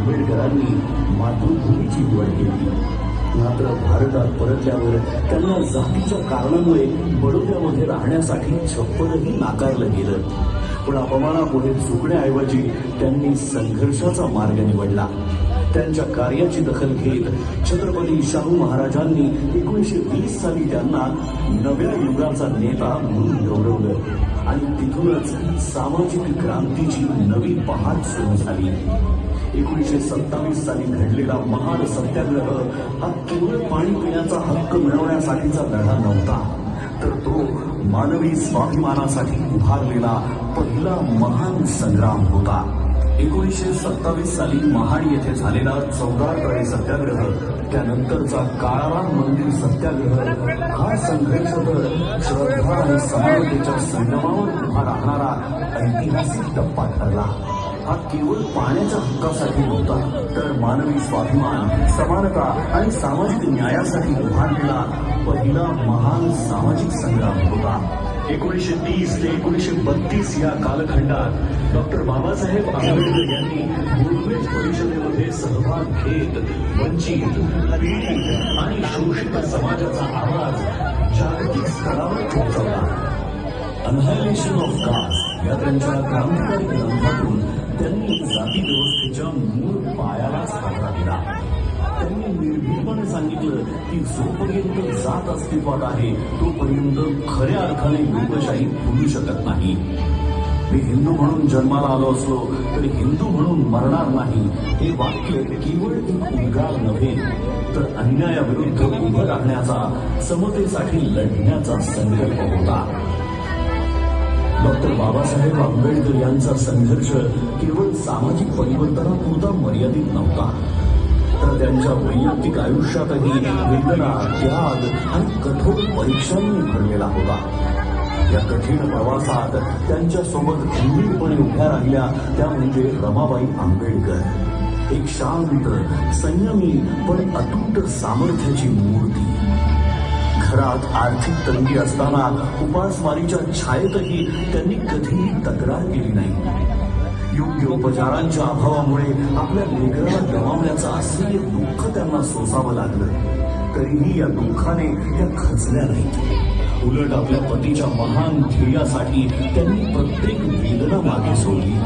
आंबेडकरांनी मातृभूमीची निवड केली. मात्र भारतात परतल्यावर त्यांना जातीच्या कारणामुळे बडोद्यामध्ये राहण्यासाठी छप्परही नाकारलं गेलं. पण अपमानापुढे झुकण्याऐवजी त्यांनी संघर्षाचा मार्ग निवडला. त्यांच्या कार्याची दखल घेत छत्रपती शाहू महाराजांनी 1920 साली त्यांना नव्या युगाचा नेता म्हणून गौरवलं आणि तिथूनच सामाजिक क्रांतीची नवी पहाट सुरू झाली. 1927 साली घडलेला महान सत्याग्रह हा केवळ पाणी पिण्याचा हक्क मिळवण्यासाठीचा लढा नव्हता, तर तो मानवी स्वाभिमानासाठी उभारलेला पहिला महान संग्राम होता. 1927 साली महाड येथे झालेला 14 तळे सत्याग्रह, त्यानंतरचा काळाराम मंदिर सत्याग्रह हा संघर्ष तर श्रद्धा आणि समानतेच्या संगमावर उभा राहणारा ऐतिहासिक टप्पा ठरला. हा केवळ पाण्याच्या हक्कासाठी नव्हता, तर मानवी स्वाभिमान, समानता आणि सामाजिक न्यायासाठी उभारलेला पहिला महान सामाजिक संग्राम होता. 1930 ते 1932 या कालखंडात डॉक्टर बाबासाहेब आंबेडकर यांनी मुलभूत परिषदेमध्ये सहभाग घेत वंचित, पीडित आणि शोषित समाजाचा आवाज जागतिक स्तरावर पोहोचवला. अनहायलेशन ऑफ कास्ट या त्यांच्या क्रांतिकारी ग्रंथातून त्यांनी जाती व्यवस्थेच्या मूळ पायालाच हादरा दिला. त्यांनी निर्भीडपणे सांगितलं की जोपर्यंत जात अस्तित्वात आहे तोपर्यंत खऱ्या अर्थाने लोकशाही फुलू शकत नाही. मी हिंदू म्हणून जन्माला आलो असलो तरी हिंदू म्हणून मरणार नाही, हे वाक्य केवळ एक उद्गार नव्हे, तर अन्यायाविरुद्ध उभं राहण्याचा, समतेसाठी लढण्याचा संकल्प होता. डॉक्टर बाबासाहेब आंबेडकर यांचा संघर्ष केवळ सामाजिक परिवर्तनापुरता मर्यादित नव्हता, तर त्यांच्या वैयक्तिक आयुष्यातही वेदना, त्याग आणि कठोर परीक्षांनी भरलेला होता. या कठीण प्रवासात त्यांच्या सोबत खंबीरपणे उभ्या राहिल्या त्या म्हणजे रमाबाई आंबेडकर. एक शांत, संयमी पण अतूट सामर्थ्याची मूर्ती. घरात आर्थिक तंगी असताना उपासमारीच्या छायेतही त्यांनी कधीही तक्रार केली नाही. योग्य उपचारांच्या अभावामुळे आपल्या लेकराला गमावण्याचं असह्य दुःख त्यांना सोसावं लागलं, तरीही या दुःखाने त्या खचल्या नाहीत. उलट आपल्या पतीच्या महान ध्येयासाठी त्यांनी प्रत्येक वेदना मागे सोडली.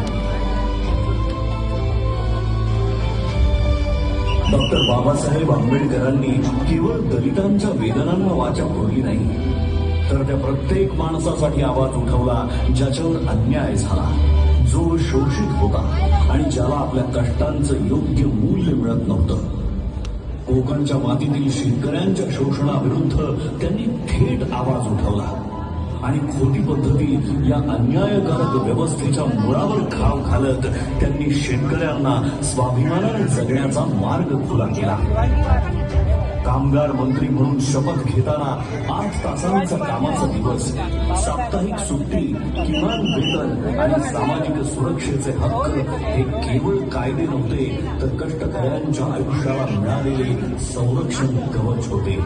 डॉक्टर बाबासाहेब आंबेडकरांनी केवळ दलितांच्या वेदनांना वाचा फोडली नाही, तर त्या प्रत्येक माणसासाठी आवाज उठवला ज्याच्यावर अन्याय झाला, जो शोषित होता आणि ज्याला आपल्या कष्टांचं योग्य मूल्य मिळत नव्हतं. कोकणच्या मातीतील शेतकऱ्यांच्या शोषणाविरुद्ध त्यांनी थेट आवाज उठवला आणि खोटी पद्धती या अन्यायकारक व्यवस्थेच्या मुळावर घाव घालत त्यांनी शेतकऱ्यांना स्वाभिमानाने जगण्याचा मार्ग खुला केला. कामगार मंत्री म्हणून शपथ घेताना 8 तासांचा कामाचा दिवस, साप्ताहिक सुट्टी, किमान वेतन आणि सामाजिक सुरक्षेचे हक्क हे केवळ कायदे नव्हते, तर कष्टकऱ्यांच्या आयुष्याला मिळालेले संरक्षण कवच होते.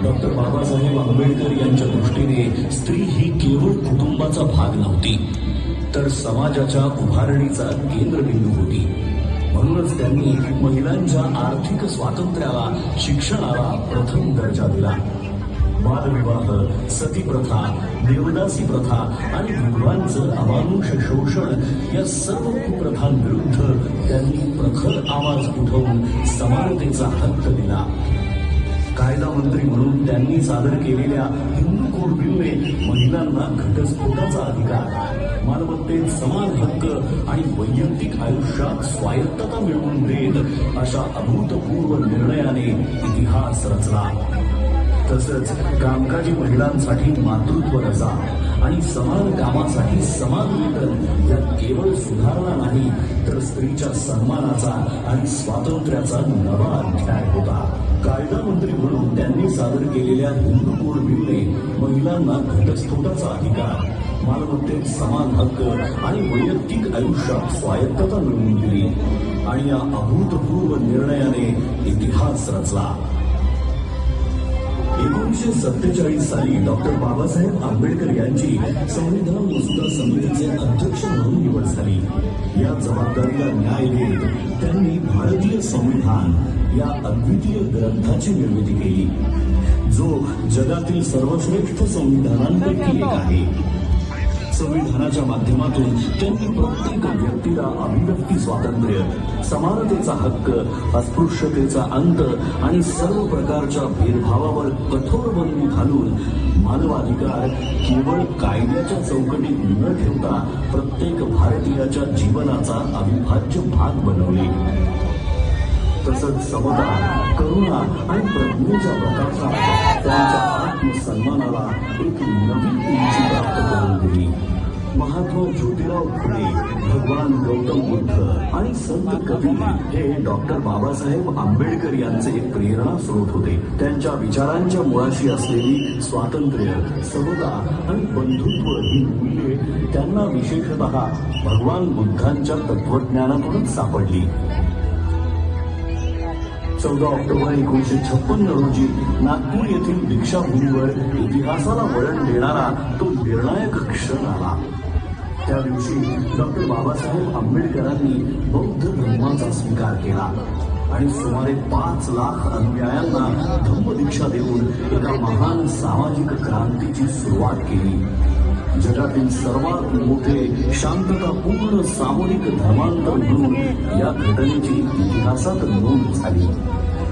डॉक्टर बाबासाहेब आंबेडकर यांच्या दृष्टीने स्त्री ही केवळ कुटुंबाचा भाग नव्हती, तर समाजाच्या उभारणीचा केंद्रबिंदू होती. म्हणूनच त्यांनी महिलांच्या आर्थिक स्वातंत्र्याला, शिक्षणाला प्रथम दर्जा दिला. बालविवाह, सतीप्रथा, देवदासी प्रथा आणि विधवांचं अमानुष शोषण या सर्व कुप्रथांविरुद्ध त्यांनी प्रखर आवाज उठवून समानतेचा हक्क दिला. कायदा मंत्री म्हणून त्यांनी सादर केलेल्या हिंदू कोड बिलने महिलांना घटस्फोटाचा अधिकार, मालमत्तेत समान हक्क आणि वैयक्तिक आयुष्यात स्वायत्तता मिळवून देत अशा अभूतपूर्व निर्णयाने इतिहास रचला. तसंच कामकाजी महिलांसाठी मातृत्व रजा आणि समान कामासाठी समान वेतन या केवळ सुधारणा नाही, तर स्त्रीच्या सन्मानाचा आणि स्वातंत्र्याचा नवा अध्याय होता. कायदा मंत्री म्हणून त्यांनी सादर केलेल्या हिंदू कोड बिलने महिलांना घटस्फोटाचा अधिकार, मालमत्तेत समान हक्क आणि वैयक्तिक आयुष्यात स्वायत्तता मिळवून दिली आणि या अभूतपूर्व निर्णयाने इतिहास रचला. 1947 साली डॉक्टर बाबासाहेब आंबेडकर यांची संविधान मसुदा समितीचे अध्यक्ष या जबाबदारीला न्याय देत त्यांनी भारतीय संविधान या अद्वितीय ग्रंथाची निर्मिती केली, जो जगातील सर्वश्रेष्ठ संविधानांपैकी एक आहे. संविधानाच्या माध्यमातून त्यांनी प्रत्येक व्यक्तीला अभिव्यक्ती स्वातंत्र्य, समानतेचा हक्क, अस्पृश्यतेचा अंत आणि सर्व प्रकारच्या भेदभावावर कठोर बंदी घालून मानवाधिकार केवळ कायद्याच्या चौकटीत न ठेवता प्रत्येक भारतीयाच्या जीवनाचा अविभाज्य भाग बनवले. तसंच समता, करुणा आणि प्रज्ञेच्या प्रकाशात त्यांच्या आत्मसन्मानाला एक नवी उंची प्राप्त करून दिली. महात्मा ज्योतिराव फुले, भगवान गौतम बुद्ध आणि संत कबीर हे डॉक्टर बाबासाहेब आंबेडकर यांचे प्रेरणा स्रोत होते. त्यांच्या विचारांच्या मुळाशी असलेली स्वातंत्र्य, समता आणि बंधुत्व ही मूल्ये त्यांना विशेषतः भगवान बुद्धांच्या तत्वज्ञानातूनच सापडली. 14 ऑक्टोबर 1956 रोजी नागपूर येथील दीक्षाभूमीवर इतिहासाला वळण देणारा तो निर्णायक क्षण आला. त्या दिवशी डॉक्टर बाबासाहेब आंबेडकरांनी बौद्ध धर्माचा स्वीकार केला आणि सुमारे 5 लाख अनुयायांना धम्मदीक्षा देऊन एका महान सामाजिक क्रांतीची सुरुवात केली. जगातील सर्वात मोठे शांततापूर्ण सामूहिक धर्मांतर म्हणून या घटनेची इतिहासात नोंद झाली.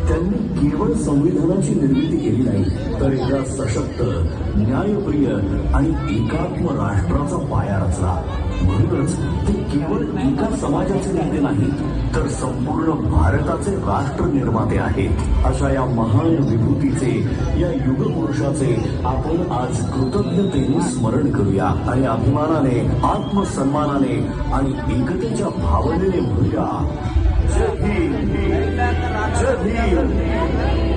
त्यांनी केवळ संविधानाची निर्मिती केली नाही, तर एका सशक्त, न्यायप्रिय आणि एकात्म राष्ट्राचा पाया रचला. म्हणूनच ते केवळ एका समाजाचे नेते नाहीत, तर संपूर्ण भारताचे राष्ट्र निर्माते आहेत. अशा या महान विभूतीचे, या युगपुरुषाचे आपण आज कृतज्ञतेने स्मरण करूया आणि अभिमानाने, आत्मसन्मानाने आणि एकतेच्या भावनेने म्हणूया, जय भीम, जय भीम.